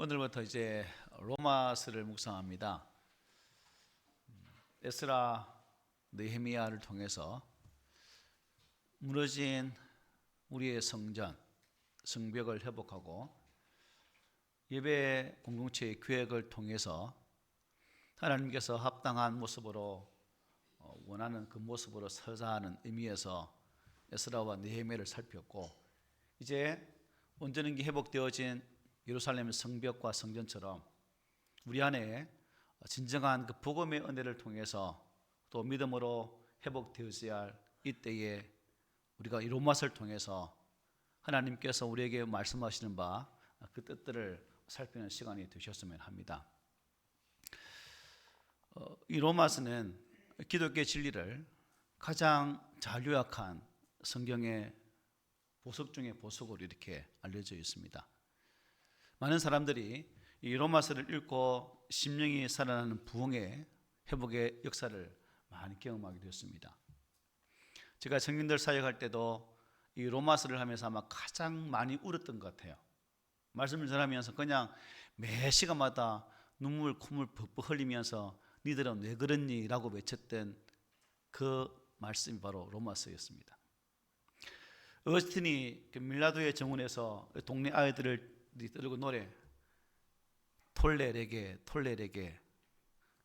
오늘부터 이제 로마서를 묵상합니다. 에스라, 느헤미야를 통해서 무너진 우리의 성전, 성벽을 회복하고 예배 공동체의 계획을 통해서 하나님께서 합당한 모습으로 원하는 그 모습으로 서자하는 의미에서 에스라와 느헤미야를 살폈고, 이제 온전히 회복되어진 예루살렘 성벽과 성전처럼 우리 안에 진정한 그 복음의 은혜를 통해서 또 믿음으로 회복되어져야 할 이때에 우리가 이 로마서를 통해서 하나님께서 우리에게 말씀하시는 바 그 뜻들을 살피는 시간이 되셨으면 합니다. 이 로마서는 기독교의 진리를 가장 잘 요약한 성경의 보석 중에 보석으로 이렇게 알려져 있습니다. 많은 사람들이 이 로마서를 읽고 심령이 살아나는 부흥의 회복의 역사를 많이 경험하게 되었습니다. 제가 청년들 사역할 때도 이 로마서를 하면서 아마 가장 많이 울었던 것 같아요. 말씀을 전하면서 그냥 매 시간마다 눈물 콧물 벅벅 흘리면서 니들은 왜 그랬니? 라고 외쳤던 그 말씀이 바로 로마서였습니다. 어거스틴이 밀라도의 정원에서 동네 아이들을 들고 노래, 톨레레게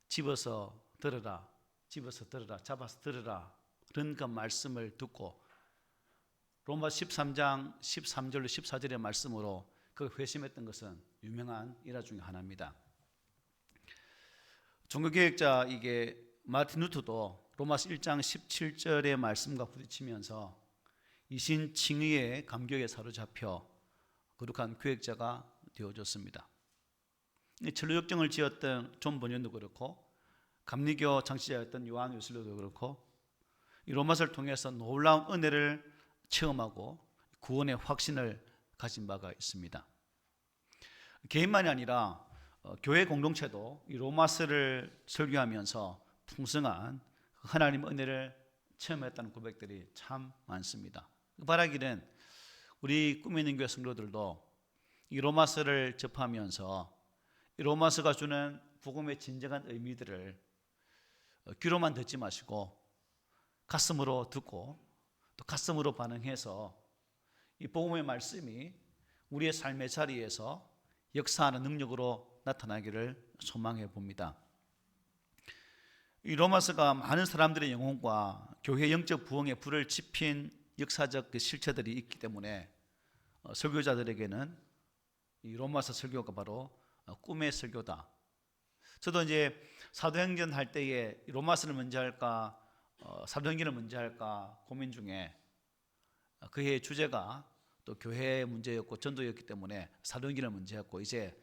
집어서 들어라, 잡아서 들어라, 그런 그 말씀을 듣고 로마 13장 13절로 14절의 말씀으로 그 회심했던 것은 유명한 일화 중에 하나입니다. 종교개혁자 이게 마틴 루터도 로마서 1장 17절의 말씀과 부딪히면서 이신칭의의 감격에 사로잡혀 거룩한 교역자가 되어졌습니다. 천로역정을 지었던 존 번연도 그렇고 감리교 창시자였던 요한 웨슬리도 그렇고 이 로마서를 통해서 놀라운 은혜를 체험하고 구원의 확신을 가진 바가 있습니다. 개인만이 아니라 교회 공동체도 이 로마서를 설교하면서 풍성한 하나님의 은혜를 체험했다는 고백들이 참 많습니다. 바라기는 우리 꿈 있는 교회 성도들도 이 로마서를 접하면서 이 로마서가 주는 복음의 진정한 의미들을 귀로만 듣지 마시고 가슴으로 듣고 또 가슴으로 반응해서 이 복음의 말씀이 우리의 삶의 자리에서 역사하는 능력으로 나타나기를 소망해 봅니다. 이 로마서가 많은 사람들의 영혼과 교회 영적 부흥의 불을 지핀 역사적 실체들이 있기 때문에 설교자들에게는 이 로마서 설교가 바로 꿈의 설교다. 저도 이제 사도행전 할 때에 로마서를 먼저 할까 사도행전을 먼저 할까 고민 중에 그의 주제가 또 교회의 문제였고 전도였기 때문에 사도행전을 먼저 했고 이제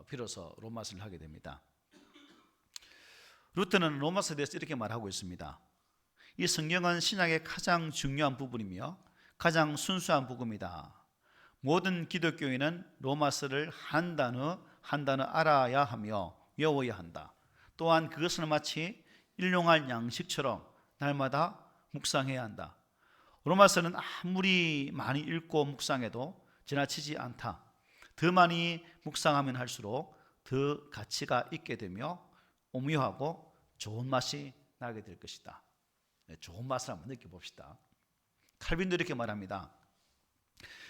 비로소 로마서를 하게 됩니다. 루터는 로마서에 대해서 이렇게 말하고 있습니다. 이 성경은 신약의 가장 중요한 부분이며 가장 순수한 복음이다. 모든 기독교인은 로마서를 한 단어 알아야 하며 외워야 한다. 또한 그것을 마치 일용할 양식처럼 날마다 묵상해야 한다. 로마서는 아무리 많이 읽고 묵상해도 지나치지 않다. 더 많이 묵상하면 할수록 더 가치가 있게 되며 오묘하고 좋은 맛이 나게 될 것이다. 좋은 맛을 한번 느껴봅시다. 칼빈도 이렇게 말합니다.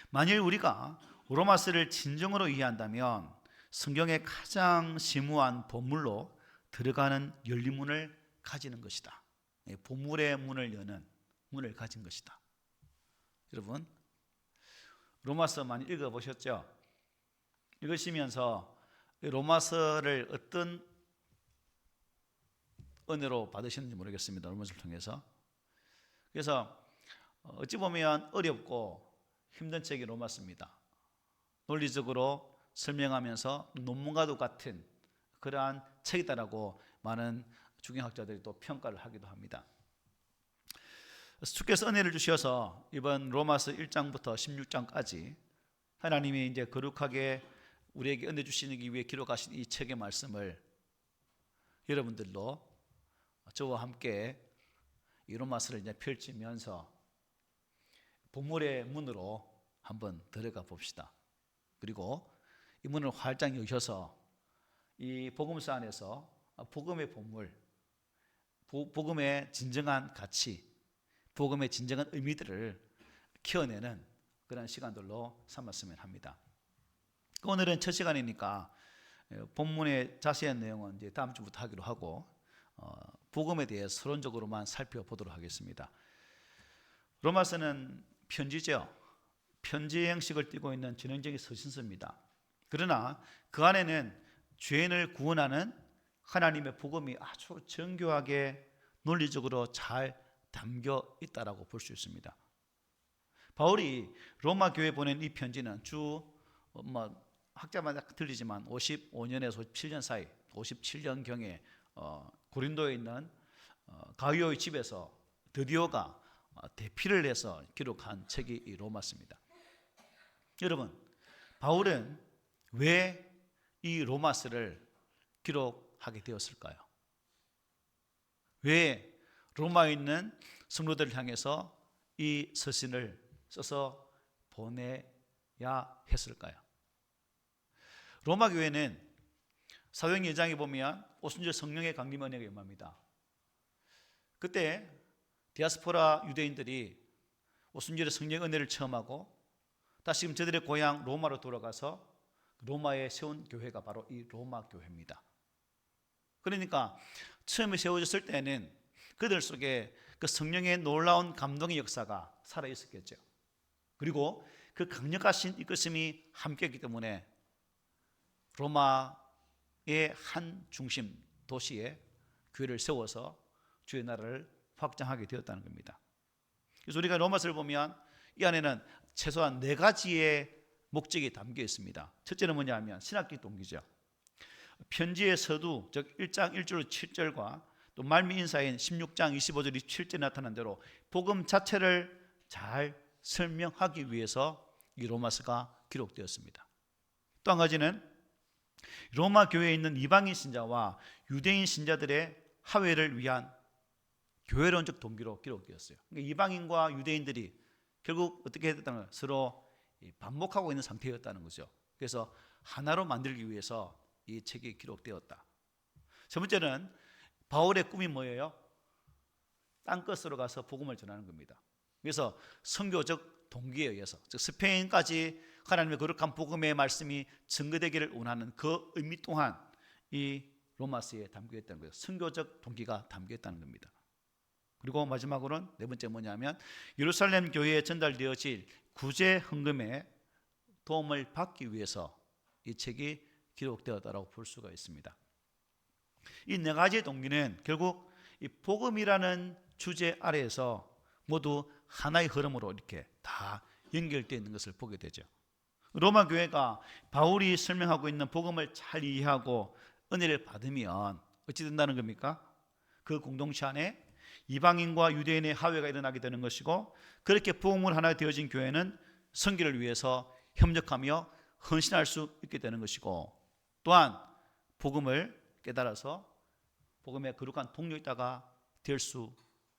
만일 우리가 로마서를 진정으로 이해한다면 성경의 가장 심오한 본물로 들어가는 열리문을 가지는 것이다. 보물의 문을 여는 문을 가진 것이다. 여러분, 로마서 많이 읽어보셨죠? 읽으시면서 로마서를 어떤 은혜로 받으셨는지 모르겠습니다. 로마서를 통해서. 그래서 어찌 보면 어렵고 힘든 책이 로마서입니다. 논리적으로 설명하면서 논문과도 같은 그러한 책이다라고 많은 중경학자들이 또 평가를 하기도 합니다. 주께서 은혜를 주셔서 이번 로마서 1장부터 16장까지 하나님이 이제 거룩하게 우리에게 은혜 주시기 위해 기록하신 이 책의 말씀을 여러분들도 저와 함께 이 로마서를 이제 펼치면서 본문의 문으로 한번 들어가 봅시다. 그리고 이 문을 활짝 여셔서 이 복음서 안에서 복음의 본물, 복음의 진정한 가치, 복음의 진정한 의미들을 키워내는 그런 시간들로 삼았으면 합니다. 오늘은 첫 시간이니까 본문의 자세한 내용은 이제 다음 주부터 하기로 하고 복음에 대해 서론적으로만 살펴보도록 하겠습니다. 로마서는 편지죠. 편지 형식을 띠고 있는 전형적인 서신서입니다. 그러나 그 안에는 죄인을 구원하는 하나님의 복음이 아주 정교하게 논리적으로 잘 담겨 있다라고 볼 수 있습니다. 바울이 로마 교회에 보낸 이 편지는 학자마다 틀리지만 55년에서 57년 사이, 57년경에 고린도에 있는 가이오의 집에서 드디오가 대피를 해서 기록한 책이 이 로마서입니다. 여러분, 바울은 왜 이 로마서를 기록하게 되었을까요? 왜 로마에 있는 성도들을 향해서 이 서신을 써서 보내야 했을까요? 로마 교회는 사도행전 2장에 보면 오순절 성령의 강림 은혜가 임합니다. 그때 디아스포라 유대인들이 오순절의 성령 은혜를 체험하고 다시금 저들의 고향 로마로 돌아가서 로마에 세운 교회가 바로 이 로마 교회입니다. 그러니까 처음에 세워졌을 때는 그들 속에 그 성령의 놀라운 감동의 역사가 살아 있었겠죠. 그리고 그 강력하신 이끄심이 함께했기 때문에 로마의 한 중심 도시에 교회를 세워서 주의 나라를 확장하게 되었다는 겁니다. 그래서 우리가 로마서를 보면 이 안에는 최소한 4가지의 목적이 담겨 있습니다. 첫째는 뭐냐 하면 신학적 동기죠. 편지의 서두, 즉 1장 1절 7절과 또 말미 인사인 16장 25절 27절에 나타난 대로 복음 자체를 잘 설명하기 위해서 이 로마서가 기록되었습니다. 또 한 가지는 로마 교회에 있는 이방인 신자와 유대인 신자들의 화해를 위한 교회론적 동기로 기록되었어요. 그러니까 이방인과 유대인들이 결국 어떻게 했다는 거예요? 서로 반목하고 있는 상태였다는 거죠. 그래서 하나로 만들기 위해서 이 책이 기록되었다. 첫 번째는 바울의 꿈이 뭐예요? 땅끝으로 가서 복음을 전하는 겁니다. 그래서 선교적 동기에 의해서, 즉 스페인까지 하나님의 거룩한 복음의 말씀이 증거되기를 원하는 그 의미 또한 이 로마서에 담겨 있다는 거예요. 선교적 동기가 담겨 있다는 겁니다. 그리고 마지막으로는 4번째 뭐냐면 예루살렘 교회에 전달되어질 구제 헌금에 도움을 받기 위해서 이 책이 기록되었다고 볼 수가 있습니다. 이 4가지의 동기는 결국 이 복음이라는 주제 아래에서 모두 하나의 흐름으로 이렇게 다 연결되어 있는 것을 보게 되죠. 로마 교회가 바울이 설명하고 있는 복음을 잘 이해하고 은혜를 받으면 어찌 된다는 겁니까? 그 공동체 안에 이방인과 유대인의 화해가 일어나게 되는 것이고, 그렇게 복음을 하나 되어진 교회는 선교를 위해서 협력하며 헌신할 수 있게 되는 것이고, 또한 복음을 깨달아서 복음의 거룩한 동력자가 될 수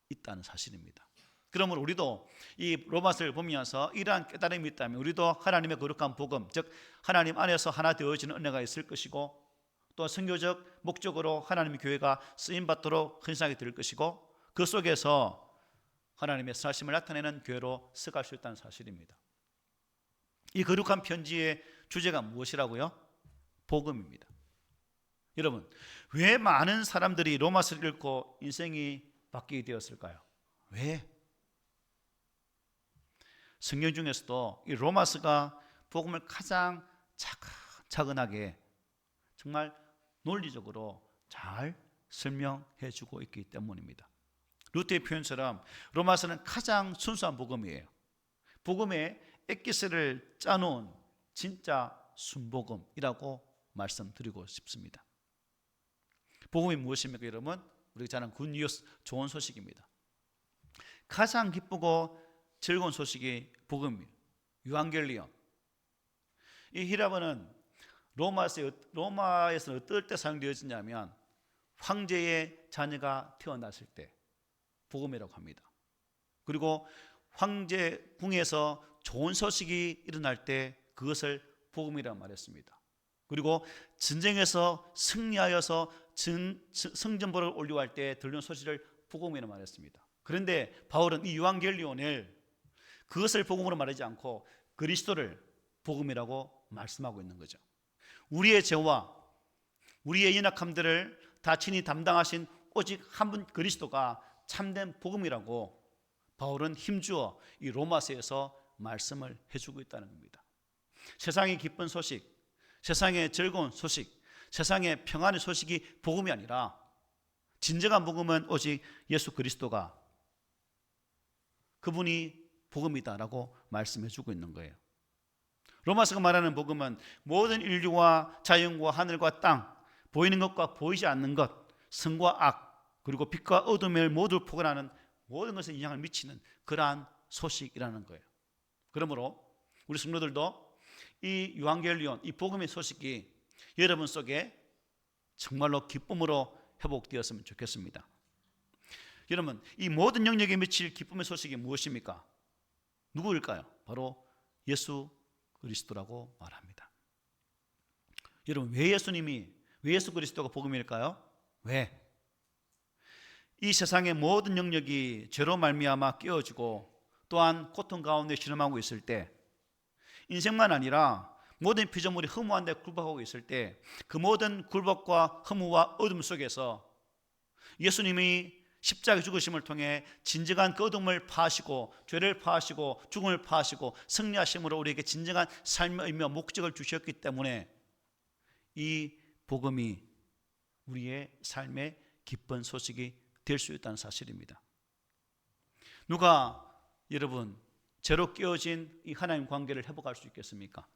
있다는 사실입니다. 그러면 우리도 이 로마서를 보면서 이러한 깨달음이 있다면 우리도 하나님의 거룩한 복음, 즉 하나님 안에서 하나 되어지는 은혜가 있을 것이고, 또 선교적 목적으로 하나님의 교회가 쓰임받도록 헌신하게 될 것이고, 그 속에서 하나님의 사심을 나타내는 교회로 서갈 수 있다는 사실입니다. 이 거룩한 편지의 주제가 무엇이라고요? 복음입니다. 여러분, 왜 많은 사람들이 로마서를 읽고 인생이 바뀌게 되었을까요? 왜? 성경 중에서도 이 로마서가 복음을 가장 차근차근하게 정말 논리적으로 잘 설명해 주고 있기 때문입니다. 루터의 표현처럼 로마서는 가장 순수한 복음이에요. 복음의 엑기스를 짜놓은 진짜 순복음이라고 말씀드리고 싶습니다. 복음이 무엇입니까, 여러분? 우리가 잘 아는 굿뉴스, 좋은 소식입니다. 가장 기쁘고 즐거운 소식이 복음입니다. 유앙겔리온. 이 히라보는 로마에서는 어떨 때 사용되어지냐면 황제의 자녀가 태어났을 때 복음이라고 합니다. 그리고 황제 궁에서 좋은 소식이 일어날 때 그것을 복음이라고 말했습니다. 그리고 전쟁에서 승리하여서 성전보를 올리고 할 때 들려온 소식을 복음이라고 말했습니다. 그런데 바울은 이 유한겔리온을 그것을 복음으로 말하지 않고 그리스도를 복음이라고 말씀하고 있는 거죠. 우리의 죄와 우리의 연약함들을 다 친히 담당하신 오직 한 분 그리스도가 참된 복음이라고 바울은 힘주어 이 로마서에서 말씀을 해주고 있다는 겁니다. 세상의 기쁜 소식, 세상의 즐거운 소식, 세상의 평안의 소식이 복음이 아니라 진정한 복음은 오직 예수 그리스도가 그분이 복음이다라고 말씀해 주고 있는 거예요. 로마서가 말하는 복음은 모든 인류와 자연과 하늘과 땅, 보이는 것과 보이지 않는 것, 선과 악, 그리고 빛과 어둠을 모두 포괄하는 모든 것에 영향을 미치는 그러한 소식이라는 거예요. 그러므로 우리 성도들도 이 유한겔리온, 이 복음의 소식이 여러분 속에 정말로 기쁨으로 회복되었으면 좋겠습니다. 여러분, 이 모든 영역에 미칠 기쁨의 소식이 무엇입니까? 누구일까요? 바로 예수 그리스도라고 말합니다. 여러분, 왜 예수 그리스도가 복음일까요? 왜? 이 세상의 모든 영역이 죄로 말미암아 깨어지고 또한 고통 가운데 신음하고 있을 때, 인생만 아니라 모든 피조물이 허무한 데 굴복하고 있을 때, 그 모든 굴복과 허무와 어둠 속에서 예수님이 십자가 죽으심을 통해 진정한 그 어둠을 파하시고 죄를 파하시고 죽음을 파하시고 승리하심으로 우리에게 진정한 삶의 의미와 목적을 주셨기 때문에 이 복음이 우리의 삶의 기쁜 소식이 될 수 있다는 사실입니다. 누가 여러분 죄로 깨어진 이 하나님 관계를 회복할 수 있겠습니까?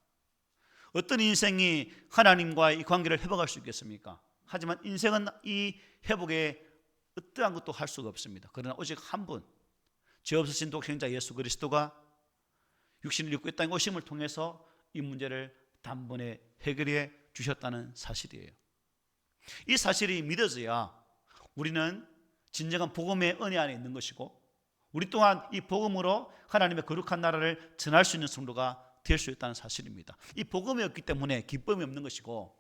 어떤 인생이 하나님과의 이 관계를 회복할 수 있겠습니까? 하지만 인생은 이 회복에 어떠한 것도 할 수가 없습니다. 그러나 오직 한 분, 죄 없으신 독생자 예수 그리스도가 육신을 입고 이 땅에 오심을 통해서 이 문제를 단번에 해결해 주셨다는 사실이에요. 이 사실이 믿어져야 우리는 진정한 복음의 은혜 안에 있는 것이고, 우리 또한 이 복음으로 하나님의 거룩한 나라를 전할 수 있는 성도가 될 수 있다는 사실입니다. 이 복음이 없기 때문에 기쁨이 없는 것이고,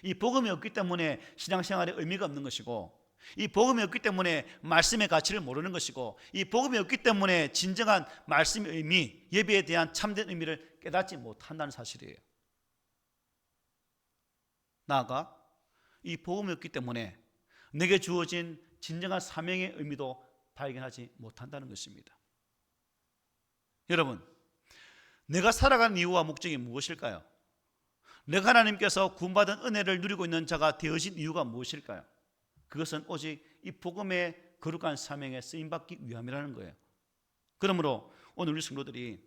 이 복음이 없기 때문에 신앙생활에 의미가 없는 것이고, 이 복음이 없기 때문에 말씀의 가치를 모르는 것이고, 이 복음이 없기 때문에 진정한 말씀의 의미, 예배에 대한 참된 의미를 깨닫지 못한다는 사실이에요. 나아가 이 복음이 없기 때문에 내게 주어진 진정한 사명의 의미도 발견하지 못한다는 것입니다. 여러분, 내가 살아가는 이유와 목적이 무엇일까요? 내가 하나님께서 구원받은 은혜를 누리고 있는 자가 되어진 이유가 무엇일까요? 그것은 오직 이 복음의 거룩한 사명에 쓰임받기 위함이라는 거예요. 그러므로 오늘 우리 성도들이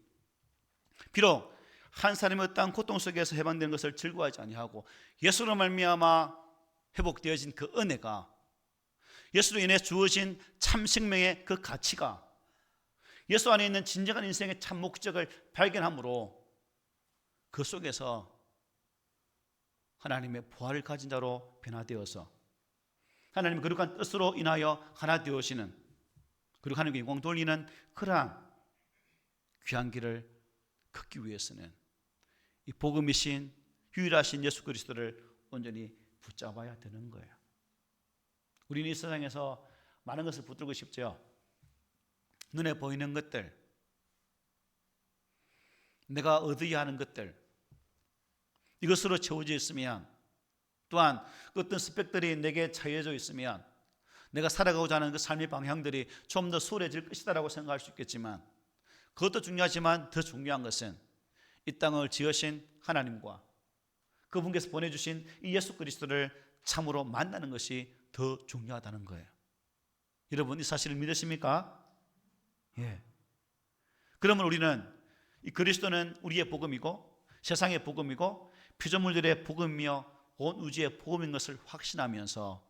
비록 한 사람의 어떠한 고통 속에서 해방되는 것을 즐거워하지 아니하고 예수로 말미암아 회복되어진 그 은혜가, 예수로 인해 주어진 참 생명의 그 가치가, 예수 안에 있는 진정한 인생의 참 목적을 발견함으로 그 속에서 하나님의 부활을 가진 자로 변화되어서 하나님의 거룩한 뜻으로 인하여 하나 되어지는, 그리고 하나님께 영광 돌리는 그러한 귀한 길을 걷기 위해서는 이 복음이신 유일하신 예수 그리스도를 온전히 붙잡아야 되는 거예요. 우리는 이 세상에서 많은 것을 붙들고 싶죠. 눈에 보이는 것들, 내가 얻어야 하는 것들, 이것으로 채워져 있으면, 또한 어떤 스펙들이 내게 차여져 있으면 내가 살아가고자 하는 그 삶의 방향들이 좀 더 수월해질 것이다라고 생각할 수 있겠지만, 그것도 중요하지만 더 중요한 것은 이 땅을 지으신 하나님과 그분께서 보내주신 이 예수 그리스도를 참으로 만나는 것이 더 중요하다는 거예요. 여러분, 이 사실을 믿으십니까? 예. 그러면 우리는 이 그리스도는 우리의 복음이고 세상의 복음이고 피조물들의 복음이며 온 우주의 복음인 것을 확신하면서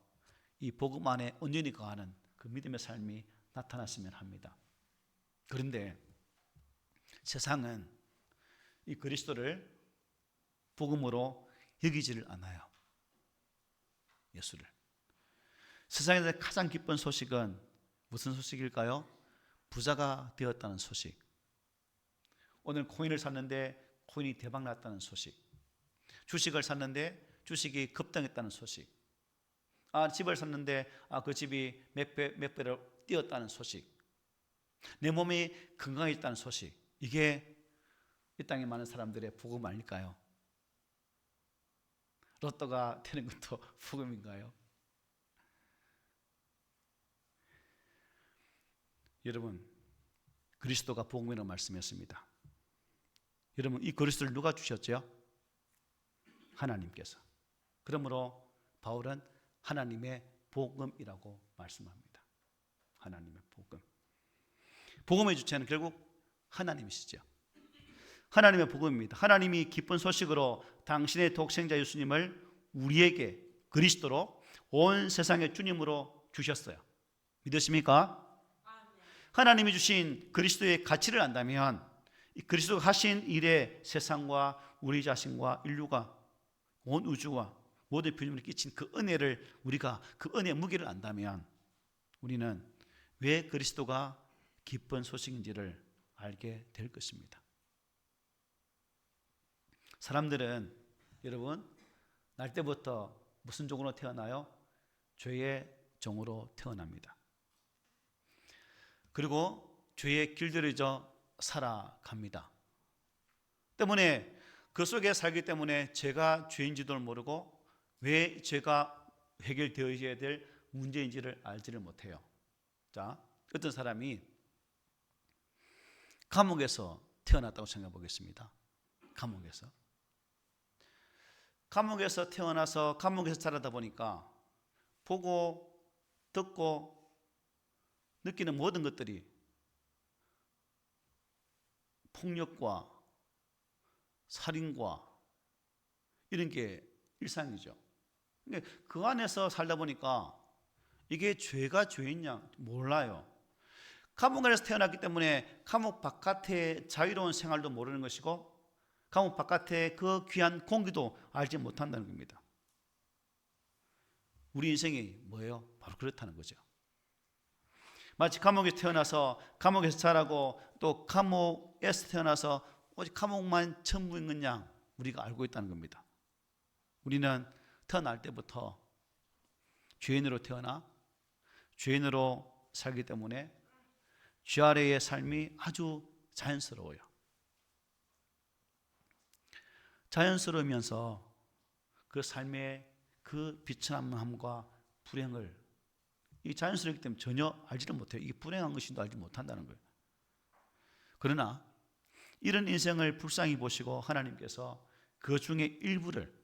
이 복음 안에 온전히 거하는 그 믿음의 삶이 나타났으면 합니다. 그런데 세상은 이 그리스도를 복음으로 여기지를 않아요. 예수를. 세상에서 가장 기쁜 소식은 무슨 소식일까요? 부자가 되었다는 소식. 오늘 코인을 샀는데 코인이 대박 났다는 소식. 주식을 샀는데 주식이 급등했다는 소식. 집을 샀는데 그 집이 몇 배로 뛰었다는 소식. 내 몸이 건강해졌다는 소식. 이게 이 땅에 많은 사람들의 복음 아닐까요? 로또가 되는 것도 복음인가요? 여러분, 그리스도가 복음이라고 말씀했습니다. 여러분, 이 그리스도를 누가 주셨죠? 하나님께서. 그러므로 바울은 하나님의 복음이라고 말씀합니다. 하나님의 복음. 복음의 주체는 결국 하나님이시죠. 하나님의 복음입니다. 하나님이 기쁜 소식으로 당신의 독생자 예수님을 우리에게 그리스도로 온 세상의 주님으로 주셨어요. 믿으십니까? 하나님이 주신 그리스도의 가치를 안다면 그리스도가 하신 일에 세상과 우리 자신과 인류가 온 우주와 모든 피조물에 끼친 그 은혜를 우리가 그 은혜의 무게를 안다면 우리는 왜 그리스도가 기쁜 소식인지를 알게 될 것입니다. 사람들은 여러분 날 때부터 무슨 종으로 태어나요? 죄의 종으로 태어납니다. 그리고 죄의 길들여져 살아갑니다. 때문에 그 속에 살기 때문에 죄가 죄인지도 모르고 왜 죄가 해결되어야 될 문제인지를 알지를 못해요. 자, 어떤 사람이 감옥에서 태어났다고 생각해 보겠습니다. 감옥에서 태어나서 감옥에서 자라다 보니까 보고 듣고 느끼는 모든 것들이 폭력과 살인과 이런 게 일상이죠. 근데 그 안에서 살다 보니까 이게 죄가 죄인냐 몰라요. 감옥에서 태어났기 때문에 감옥 바깥의 자유로운 생활도 모르는 것이고 감옥 바깥의 그 귀한 공기도 알지 못한다는 겁니다. 우리 인생이 뭐예요? 바로 그렇다는 거죠. 마치 감옥에서 태어나서 감옥에서 자라고 또 감옥에서 태어나서 오직 감옥만 전부인 것 양 우리가 알고 있다는 겁니다. 우리는 태어날 때부터 죄인으로 태어나 죄인으로 살기 때문에 죄 아래의 삶이 아주 자연스러워요. 자연스러우면서 그 삶의 그 비천함과 불행을 이 자연스럽기 때문에 전혀 알지를 못해요. 이게 불행한 것인도 알지 못한다는 거예요. 그러나 이런 인생을 불쌍히 보시고 하나님께서 그 중에 일부를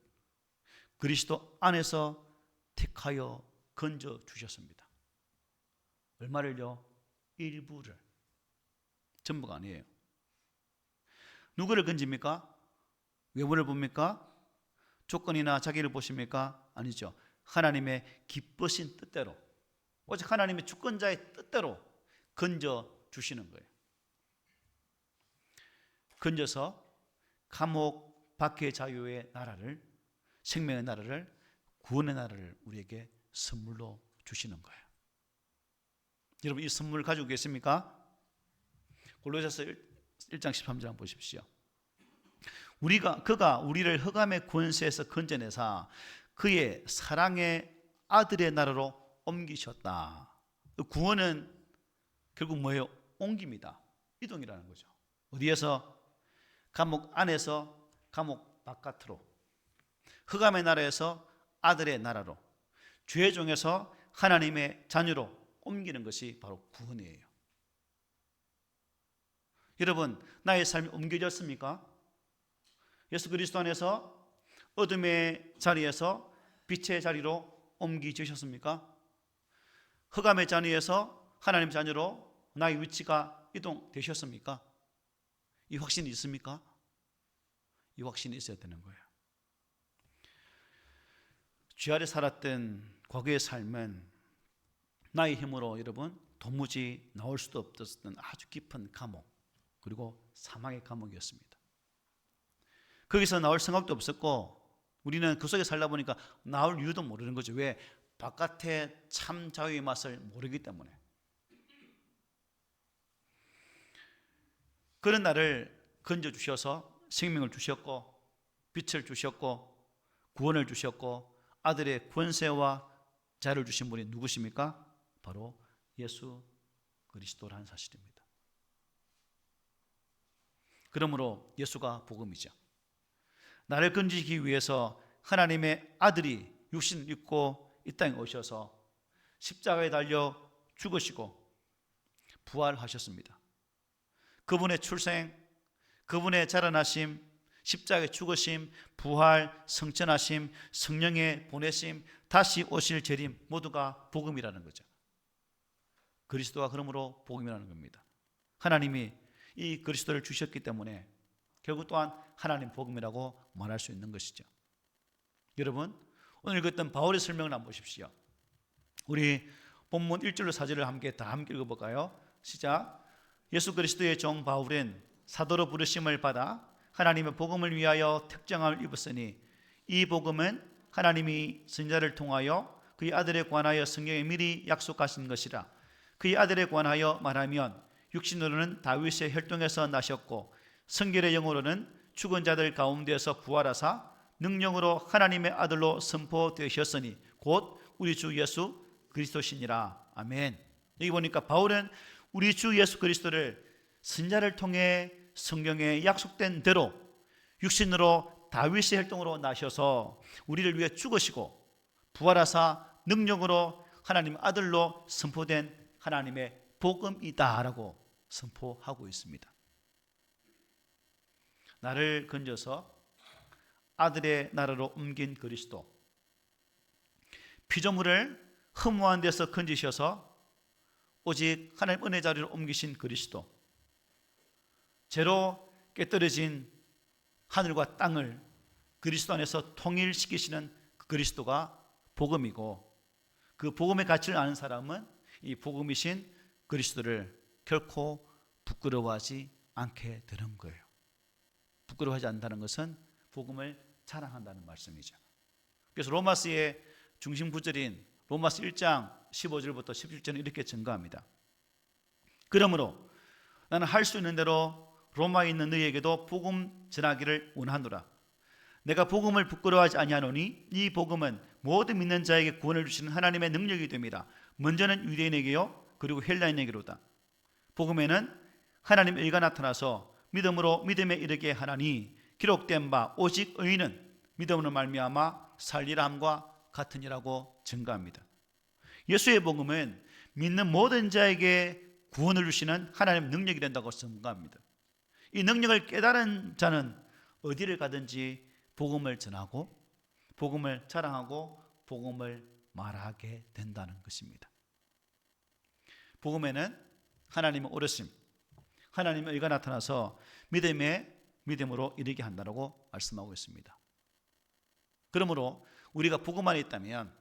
그리스도 안에서 택하여 건져 주셨습니다. 얼마를요? 일부를. 전부가 아니에요. 누구를 건집니까? 외모를 봅니까? 조건이나 자기를 보십니까? 아니죠. 하나님의 기쁘신 뜻대로 오직 하나님의 주권자의 뜻대로 건져 주시는 거예요. 건져서 감옥 밖의 자유의 나라를 생명의 나라를 구원의 나라를 우리에게 선물로 주시는 거예요. 여러분 이 선물을 가지고 계십니까? 골로새서 1장 13절 보십시오. 그가 우리를 흑암의 권세에서 건져내사 그의 사랑의 아들의 나라로 옮기셨다. 구원은 결국 뭐예요? 옮깁니다. 이동이라는 거죠. 어디에서? 감옥 안에서 감옥 바깥으로, 흑암의 나라에서 아들의 나라로, 죄의 종에서 하나님의 자녀로 옮기는 것이 바로 구원이에요. 여러분 나의 삶이 옮겨졌습니까? 예수 그리스도 안에서 어둠의 자리에서 빛의 자리로 옮기셨습니까? 흑암의 자리에서 하나님 자녀로 나의 위치가 이동되셨습니까? 이 확신이 있습니까? 이 확신이 있어야 되는 거예요. 죄 아래 살았던 과거의 삶은 나의 힘으로 여러분 도무지 나올 수도 없었던 아주 깊은 감옥 그리고 사망의 감옥이었습니다. 거기서 나올 생각도 없었고 우리는 그 속에 살다 보니까 나올 이유도 모르는 거죠. 왜? 바깥의 참 자유의 맛을 모르기 때문에. 그런 나를 건져주셔서 생명을 주셨고 빛을 주셨고 구원을 주셨고 아들의 권세와 자유를 주신 분이 누구십니까? 바로 예수 그리스도라는 사실입니다. 그러므로 예수가 복음이죠. 나를 건지기 위해서 하나님의 아들이 육신을 입고 이 땅에 오셔서 십자가에 달려 죽으시고 부활하셨습니다. 그분의 출생, 그분의 자라나심, 십자가의 죽으심, 부활, 성천하심, 성령의 보내심, 다시 오실 재림, 모두가 복음이라는 거죠. 그리스도가 그러므로 복음이라는 겁니다. 하나님이 이 그리스도를 주셨기 때문에 결국 또한 하나님 복음이라고 말할 수 있는 것이죠. 여러분, 오늘 읽었던 바울의 설명을 한번 보십시오. 우리 본문 1절로 4절을 함께 읽어볼까요? 시작. 예수 그리스도의 종 바울은 사도로 부르심을 받아 하나님의 복음을 위하여 특정함을 입었으니 이 복음은 하나님이 선지자를 통하여 그의 아들에 관하여 성경에 미리 약속하신 것이라. 그의 아들에 관하여 말하면 육신으로는 다윗의 혈통에서 나셨고 성결의 영으로는 죽은 자들 가운데서 부활하사 능력으로 하나님의 아들로 선포되셨으니 곧 우리 주 예수 그리스도시니라. 아멘. 여기 보니까 바울은 우리 주 예수 그리스도를 선지자를 통해 성경에 약속된 대로 육신으로 다윗의 혈통으로 나셔서 우리를 위해 죽으시고 부활하사 능력으로 하나님 아들로 선포된 하나님의 복음이다라고 선포하고 있습니다. 나를 건져서 아들의 나라로 옮긴 그리스도, 피조물을 허무한 데서 건지셔서 오직 하나님 은혜 자리로 옮기신 그리스도, 죄로 깨떨어진 하늘과 땅을 그리스도 안에서 통일시키시는 그 그리스도가 복음이고, 그 복음의 가치를 아는 사람은 이 복음이신 그리스도를 결코 부끄러워하지 않게 되는 거예요. 부끄러워하지 않는다는 것은 복음을 자랑한다는 말씀이죠. 그래서 로마서의 중심 구절인 로마서 1장 15절부터 17절은 이렇게 증거합니다. 그러므로 나는 할 수 있는 대로 로마에 있는 너희에게도 복음 전하기를 원하노라. 내가 복음을 부끄러워하지 아니하노니 이 복음은 모든 믿는 자에게 구원을 주시는 하나님의 능력이 됩니다. 먼저는 유대인에게요 그리고 헬라인에게로다. 복음에는 하나님의 의가 나타나서 믿음으로 믿음에 이르게 하나니 기록된 바 오직 의인은 믿음으로 말미암아 살리라 함과 같으니라고 증거합니다. 예수의 복음은 믿는 모든 자에게 구원을 주시는 하나님의 능력이 된다고 증거합니다. 이 능력을 깨달은 자는 어디를 가든지 복음을 전하고 복음을 자랑하고 복음을 말하게 된다는 것입니다. 복음에는 하나님의 오르심, 하나님의 의가 나타나서 믿음으로 이르게 한다고 말씀하고 있습니다. 그러므로 우리가 복음 안에 있다면,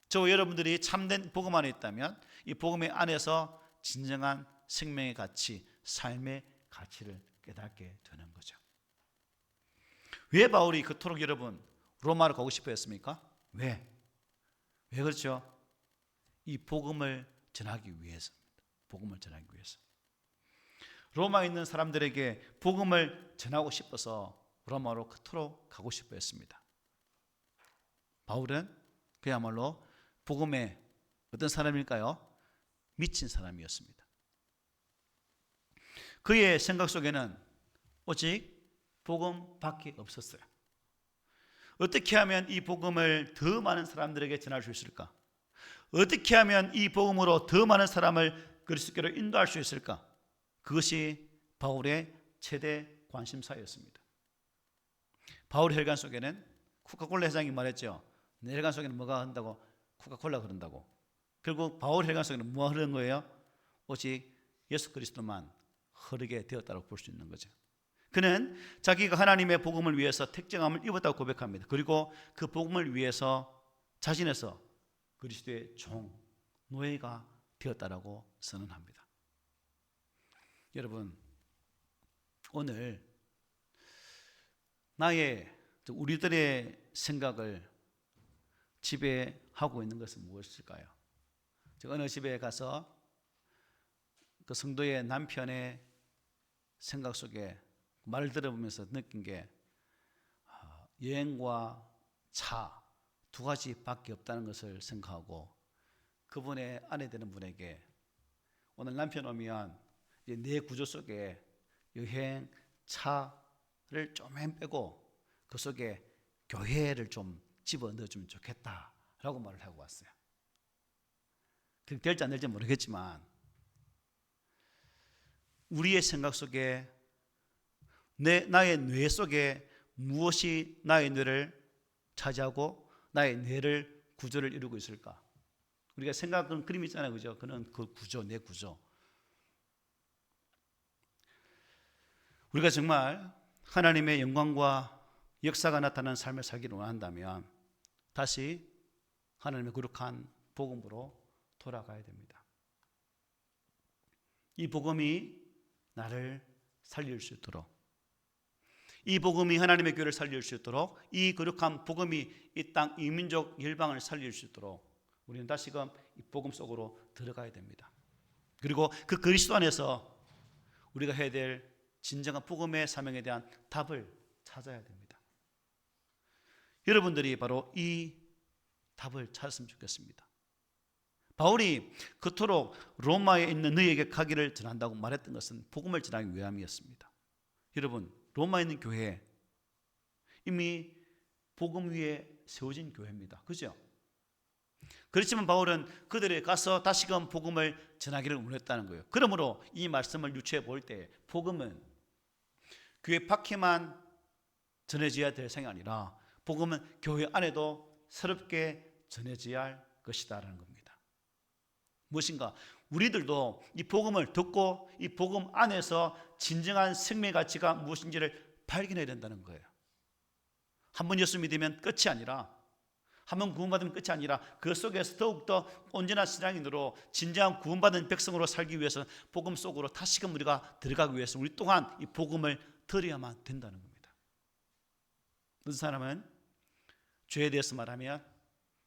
저와 여러분들이 참된 복음 안에 있다면 이 복음 안에서 진정한 생명의 가치, 삶의 가치를 깨닫게 되는 거죠. 왜 바울이 그토록 여러분 로마를 가고 싶어 했습니까? 왜 그렇죠? 이 복음을 전하기 위해서입니다. 복음을 전하기 위해서. 로마에 있는 사람들에게 복음을 전하고 싶어서 로마로 그토록 가고 싶어 했습니다. 바울은 그야말로 복음의 어떤 사람일까요? 미친 사람이었습니다. 그의 생각 속에는 오직 복음밖에 없었어요. 어떻게 하면 이 복음을 더 많은 사람들에게 전할 수 있을까? 어떻게 하면 이 복음으로 더 많은 사람을 그리스도께로 인도할 수 있을까? 그것이 바울의 최대 관심사였습니다. 바울의 혈관 속에는 코카콜라 회장이 말했죠. 내 혈관 속에는 뭐가 흐른다고? 코카콜라 흐른다고. 결국 바울 혈관 속에는 뭐가 흐르는 거예요? 오직 예수 그리스도만 흐르게 되었다고 볼 수 있는 거죠. 그는 자기가 하나님의 복음을 위해서 택정함을 입었다고 고백합니다. 그리고 그 복음을 위해서 자신에서 그리스도의 종, 노예가 되었다라고 선언합니다. 여러분, 오늘 우리들의 생각을 지배하고 있는 것은 무엇일까요? 제가 어느 집에 가서 그 성도의 남편의 생각 속에 말을 들어보면서 느낀 게 여행과 차 두 가지밖에 없다는 것을 생각하고 그분의 아내 되는 분에게 오늘 남편 오면 이제 내 구조 속에 여행 차를 좀 빼고 그 속에 교회를 좀 집어넣어주면 좋겠다라고 말을 하고 왔어요. 그게 될지 안 될지 모르겠지만 우리의 생각 속에 나의 뇌 속에 무엇이 나의 뇌를 차지하고 나의 뇌를 구조를 이루고 있을까? 우리가 생각하는 그림 있잖아요, 그죠? 그는 그 구조, 내 구조. 우리가 정말 하나님의 영광과 역사가 나타나는 삶을 살기를 원한다면 다시 하나님의 거룩한 복음으로 돌아가야 됩니다. 이 복음이 나를 살릴 수 있도록, 이 복음이 하나님의 교회를 살릴 수 있도록, 이 거룩한 복음이 이 땅, 이 민족, 열방을 살릴 수 있도록 우리는 다시금 이 복음 속으로 들어가야 됩니다. 그리고 그 그리스도 안에서 우리가 해야 될 진정한 복음의 사명에 대한 답을 찾아야 됩니다. 여러분들이 바로 이 답을 찾았으면 좋겠습니다. 바울이 그토록 로마에 있는 너희에게 가기를 전한다고 말했던 것은 복음을 전하기 위함이었습니다. 여러분, 로마에 있는 교회 이미 복음 위에 세워진 교회입니다. 그죠? 그렇지만 바울은 그들에 가서 다시금 복음을 전하기를 원했다는 거예요. 그러므로 이 말씀을 유추해 볼 때 복음은 교회 밖에만 전해져야 될 생이 아니라 복음은 교회 안에도 새롭게 전해져야 할 것이다라는 겁니다. 무엇인가? 우리들도 이 복음을 듣고 이 복음 안에서 진정한 생명의 가치가 무엇인지를 발견해야 된다는 거예요. 한 번 예수 믿으면 끝이 아니라, 한 번 구원받으면 끝이 아니라 그 속에서 더욱더 온전한 신앙인으로 진정한 구원받은 백성으로 살기 위해서 복음 속으로 다시금 우리가 들어가기 위해서 우리 또한 이 복음을 들어야만 된다는 겁니다. 어떤 사람은 죄에 대해서 말하면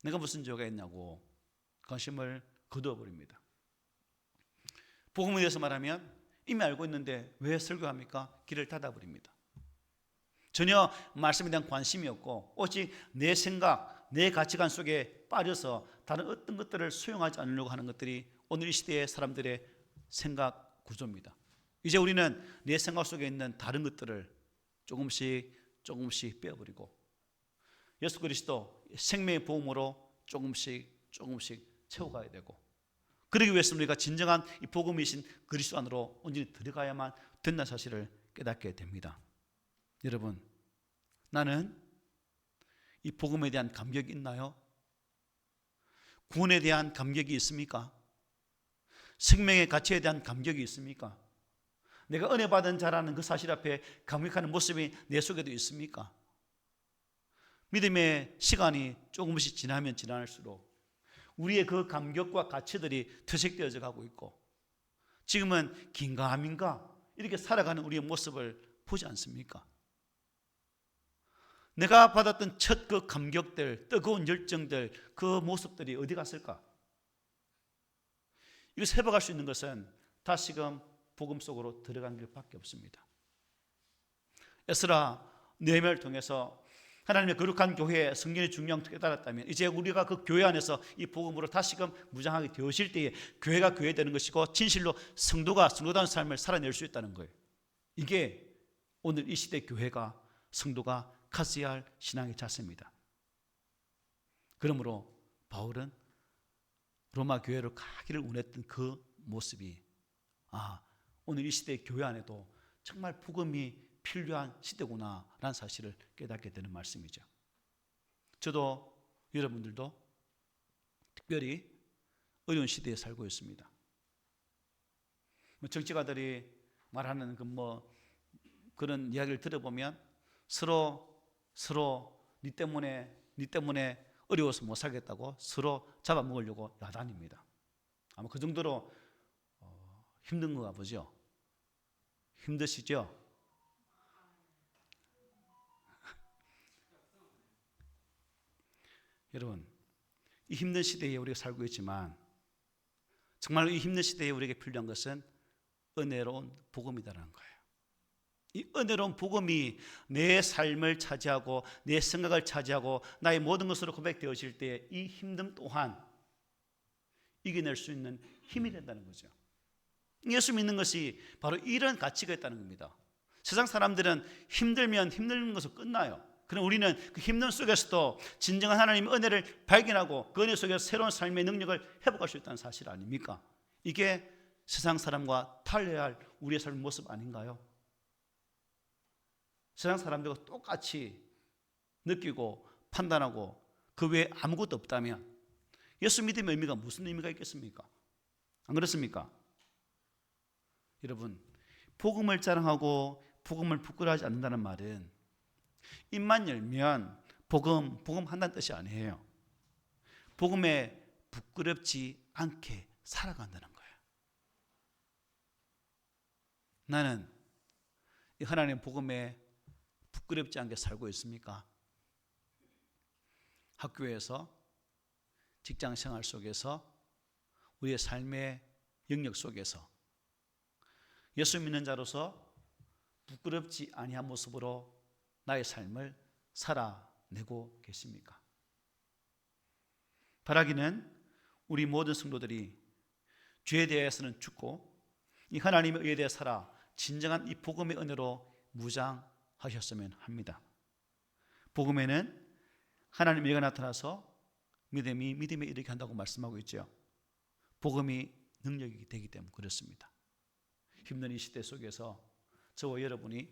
내가 무슨 죄가 있냐고 관심을 거두어 버립니다. 복음에 대해서 말하면 이미 알고 있는데 왜 설교합니까? 길을 닫아 버립니다. 전혀 말씀에 대한 관심이 없고 오직 내 생각, 내 가치관 속에 빠져서 다른 어떤 것들을 수용하지 않으려고 하는 것들이 오늘 이 시대의 사람들의 생각 구조입니다. 이제 우리는 내 생각 속에 있는 다른 것들을 조금씩 빼어버리고 예수 그리스도 생명의 복음으로 조금씩 채워가야 되고, 그러기 위해서 우리가 진정한 이 복음이신 그리스도 안으로 온전히 들어가야만 된다는 사실을 깨닫게 됩니다. 여러분, 나는 이 복음에 대한 감격이 있나요? 구원에 대한 감격이 있습니까? 생명의 가치에 대한 감격이 있습니까? 내가 은혜 받은 자라는 그 사실 앞에 감격하는 모습이 내 속에도 있습니까? 믿음의 시간이 조금씩 지나면 지날수록 우리의 그 감격과 가치들이 퇴색되어져 가고 있고, 지금은 긴가민가 이렇게 살아가는 우리의 모습을 보지 않습니까? 내가 받았던 첫 그 감격들, 뜨거운 열정들, 그 모습들이 어디 갔을까? 이거 회복할 수 있는 것은 다시금 복음 속으로 들어간 길밖에 없습니다. 에스라, 느헤미야를 통해서 하나님의 거룩한 교회의 성경의 중요함을 깨달았다면 이제 우리가 그 교회 안에서 이 복음으로 다시금 무장하게 되어질 때에 교회가 교회되는 것이고 진실로 성도가 성도다운 삶을 살아낼 수 있다는 거예요. 이게 오늘 이 시대 교회가, 성도가 가져야 할 신앙의 자세입니다. 그러므로 바울은 로마 교회로 가기를 원했던 그 모습이 오늘 이 시대 교회 안에도 정말 복음이 필요한 시대구나라는 사실을 깨닫게 되는 말씀이죠. 저도 여러분들도 특별히 어려운 시대에 살고 있습니다. 정치가들이 말하는 그런 이야기를 들어보면 서로 니 때문에 어려워서 못 살겠다고 서로 잡아먹으려고 야단입니다. 아마 그 정도로 힘든 건가 보죠. 힘드시죠? 여러분, 이 힘든 시대에 우리가 살고 있지만 정말 이 힘든 시대에 우리에게 필요한 것은 은혜로운 복음이라는 거예요. 이 은혜로운 복음이 내 삶을 차지하고 내 생각을 차지하고 나의 모든 것으로 고백되어질 때 이 힘듦 또한 이겨낼 수 있는 힘이 된다는 거죠. 예수 믿는 것이 바로 이런 가치가 있다는 겁니다. 세상 사람들은 힘들면 힘든 것으로 끝나요. 그럼 우리는 그 힘든 속에서도 진정한 하나님의 은혜를 발견하고 그 은혜 속에서 새로운 삶의 능력을 회복할 수 있다는 사실 아닙니까? 이게 세상 사람과 달라야 할 우리의 삶의 모습 아닌가요? 세상 사람들과 똑같이 느끼고 판단하고 그 외에 아무것도 없다면 예수 믿음의 의미가 무슨 의미가 있겠습니까? 안 그렇습니까? 여러분, 복음을 자랑하고 복음을 부끄러워하지 않는다는 말은 입만 열면 복음 한다는 뜻이 아니에요. 복음에 부끄럽지 않게 살아간다는 거예요. 나는 이 하나님의 복음에 부끄럽지 않게 살고 있습니까? 학교에서, 직장 생활 속에서, 우리의 삶의 영역 속에서 예수 믿는 자로서 부끄럽지 아니한 모습으로 나의 삶을 살아내고 계십니까? 바라기는 우리 모든 성도들이 죄에 대해서는 죽고 이 하나님의 의에 대해 살아 진정한 이 복음의 은혜로 무장하셨으면 합니다. 복음에는 하나님의 의가 나타나서 믿음에 이르게 한다고 말씀하고 있죠. 복음이 능력이 되기 때문에 그렇습니다. 힘든 이 시대 속에서 저와 여러분이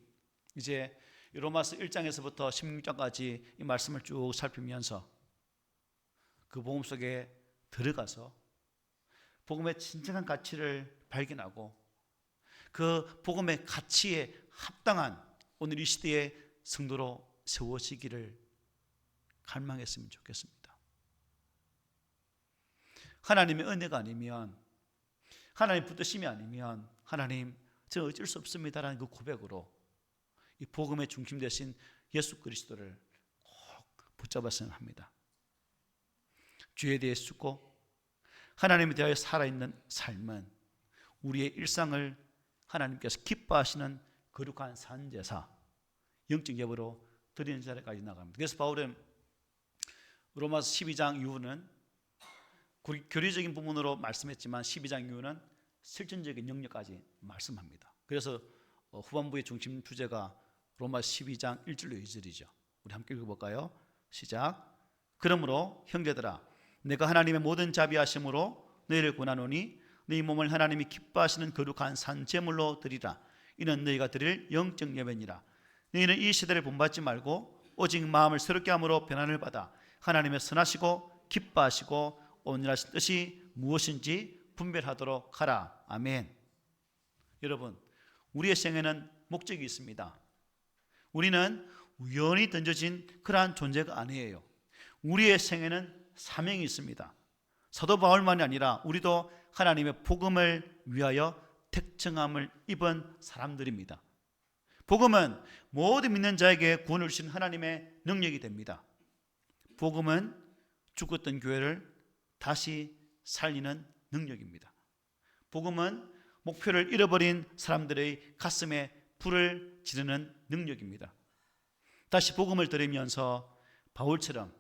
이제 로마서 1장에서부터 16장까지 이 말씀을 쭉 살피면서 그 복음 속에 들어가서 복음의 진정한 가치를 발견하고 그 복음의 가치에 합당한 오늘 이 시대의 성도로 세워지기를 갈망했으면 좋겠습니다. 하나님의 은혜가 아니면, 하나님 붙드심이 아니면 하나님 저는 어쩔 수 없습니다라는 그 고백으로 이 복음의 중심 되신 예수 그리스도를 꼭 붙잡았어야 합니다. 죄에 대해 죽고 하나님에 대하여 살아있는 삶은 우리의 일상을 하나님께서 기뻐하시는 거룩한 산제사, 영적 예배로 드리는 자리까지 나갑니다. 그래서 바울은 로마서 12장 이후는 교리적인 부분으로 말씀했지만 12장 이후는 실천적인 영역까지 말씀합니다. 그래서 후반부의 중심 주제가 로마서 12장 1절로 2절이죠. 우리 함께 읽어볼까요? 시작. 그러므로 형제들아 내가 하나님의 모든 자비하심으로 너희를 권하노니 너희 몸을 하나님이 기뻐하시는 거룩한 산 제물로 드리라. 이는 너희가 드릴 영적 예배니라. 너희는 이 시대를 본받지 말고 오직 마음을 새롭게 함으로 변화를 받아 하나님의 선하시고 기뻐하시고 온전하신 뜻이 무엇인지 분별하도록 하라. 아멘. 여러분, 우리의 생에는 목적이 있습니다. 우리는 우연히 던져진 그러한 존재가 아니에요. 우리의 생에는 사명이 있습니다. 사도 바울만이 아니라 우리도 하나님의 복음을 위하여 택정함을 입은 사람들입니다. 복음은 모든 믿는 자에게 구원을 주신 하나님의 능력이 됩니다. 복음은 죽었던 교회를 다시 살리는 능력입니다. 복음은 목표를 잃어버린 사람들의 가슴에 불을 지르는 능력입니다. 다시 복음을 들으면서 바울처럼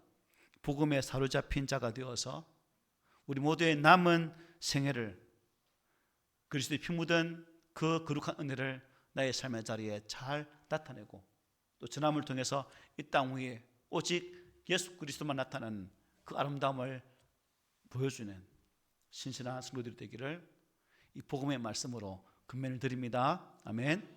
복음에 사로잡힌 자가 되어서 우리 모두의 남은 생애를 그리스도의 피 묻은 그 거룩한 은혜를 나의 삶의 자리에 잘 나타내고 또 전함을 통해서 이 땅 위에 오직 예수 그리스도만 나타나는 그 아름다움을 보여주는 신실한 성도들이 되기를 이 복음의 말씀으로 권면을 드립니다. 아멘.